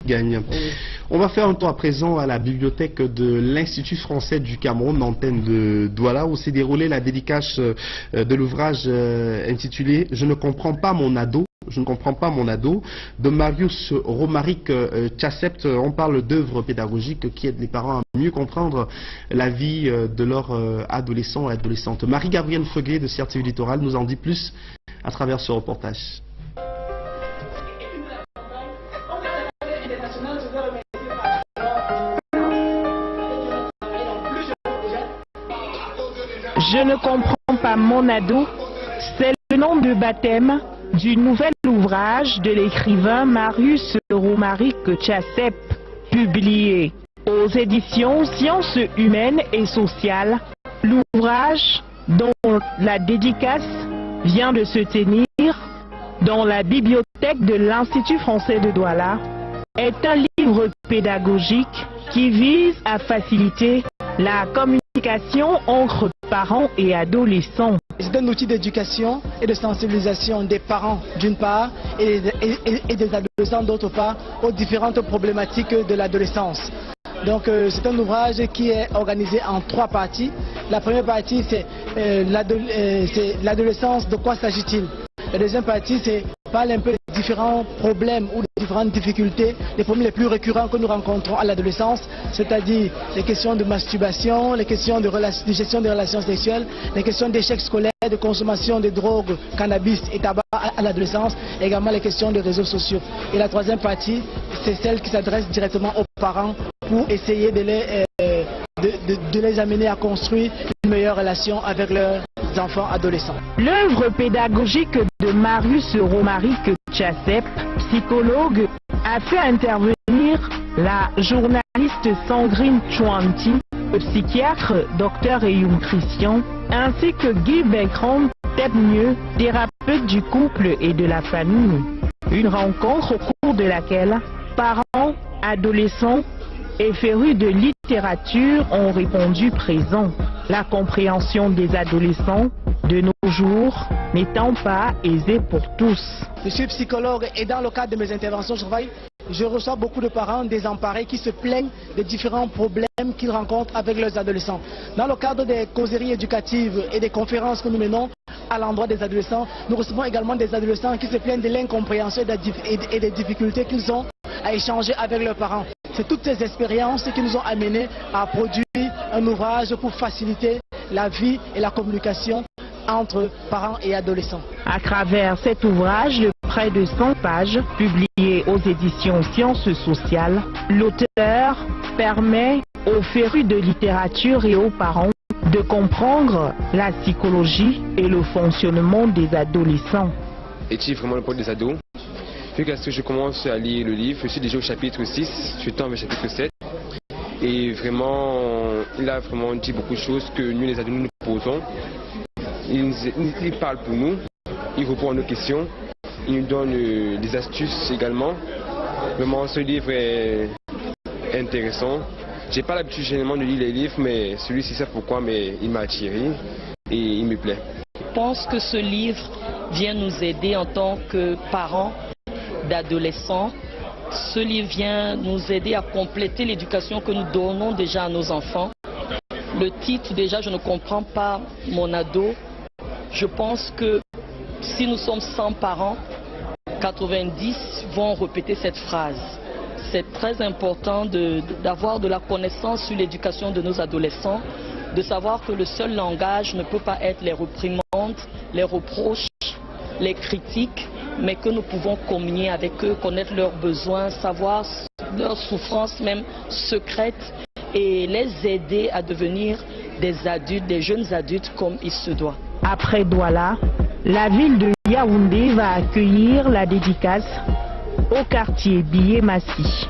gagne. On va faire un tour à présent à la bibliothèque de l'Institut français du Cameroun, antenne de Douala, où s'est déroulée la dédicace de l'ouvrage intitulé « Je ne comprends pas mon ado ». Je ne comprends pas mon ado, de Marius Romaric Tchassept. On parle d'œuvres pédagogiques qui aident les parents à mieux comprendre la vie de leurs adolescents et adolescentes. Marie-Gabrielle Feguet de CRTV Littoral nous en dit plus à travers ce reportage. Je ne comprends pas mon ado, c'est le nom de baptême du nouvel ouvrage de l'écrivain Marius Romaric Tchassept, publié aux éditions Sciences humaines et sociales. L'ouvrage, dont la dédicace vient de se tenir dans la bibliothèque de l'Institut français de Douala, est un livre pédagogique qui vise à faciliter la communication entre parents et adolescents. C'est un outil d'éducation et de sensibilisation des parents d'une part et des adolescents d'autre part aux différentes problématiques de l'adolescence. Donc c'est un ouvrage qui est organisé en 3 parties. La première partie c'est l'adolescence, de quoi s'agit-il? La deuxième partie c'est parle un peu des différents problèmes ou des différentes difficultés, les problèmes les plus récurrents que nous rencontrons à l'adolescence, c'est-à-dire les questions de masturbation, les questions de gestion des relations sexuelles, les questions d'échec scolaire, de consommation de drogue, cannabis et tabac à l'adolescence, également les questions de réseaux sociaux. Et la troisième partie, c'est celle qui s'adresse directement aux parents pour essayer de les amener à construire une meilleure relation avec leurs enfants adolescents. L'œuvre pédagogique de Marius Romaric Tchassept, psychologue, a fait intervenir la journaliste Sandrine Chouanti, le psychiatre Dr Eyum Christian, ainsi que Guy Bertrand Tebmieux, thérapeute du couple et de la famille. Une rencontre au cours de laquelle parents, adolescents et férus de littérature ont répondu présents. La compréhension des adolescents de nos jours n'étant pas aisée pour tous. Je suis psychologue et dans le cadre de mes interventions, je reçois beaucoup de parents désemparés qui se plaignent des différents problèmes qu'ils rencontrent avec leurs adolescents. Dans le cadre des causeries éducatives et des conférences que nous menons à l'endroit des adolescents, nous recevons également des adolescents qui se plaignent de l'incompréhension et des difficultés qu'ils ont à échanger avec leurs parents. C'est toutes ces expériences qui nous ont amenés à produire un ouvrage pour faciliter la vie et la communication entre parents et adolescents. À travers cet ouvrage de près de 100 pages, publié aux éditions Sciences sociales, l'auteur permet aux férus de littérature et aux parents de comprendre la psychologie et le fonctionnement des adolescents. Est-il vraiment le poids des ados? Vu que je commence à lire le livre, je suis déjà au chapitre 6, je tends vers le chapitre 7. Et vraiment, il a vraiment dit beaucoup de choses que nous les adultes nous posons. Il parle pour nous, il répond à nos questions, il nous donne des astuces également. Vraiment, ce livre est intéressant. J'ai pas l'habitude généralement de lire les livres, mais celui-ci, c'est pourquoi il m'a attiré et il me plaît. Je pense que ce livre vient nous aider en tant que parents d'adolescents. Ce livre vient nous aider à compléter l'éducation que nous donnons déjà à nos enfants. Le titre déjà, je ne comprends pas mon ado. Je pense que si nous sommes 100 parents, 90 vont répéter cette phrase. C'est très important d'avoir de la connaissance sur l'éducation de nos adolescents, de savoir que le seul langage ne peut pas être les réprimandes, les reproches, les critiques, mais que nous pouvons communier avec eux, connaître leurs besoins, savoir leurs souffrances même secrètes et les aider à devenir des adultes, des jeunes adultes comme il se doit. Après Douala, la ville de Yaoundé va accueillir la dédicace au quartier Biyé Massi.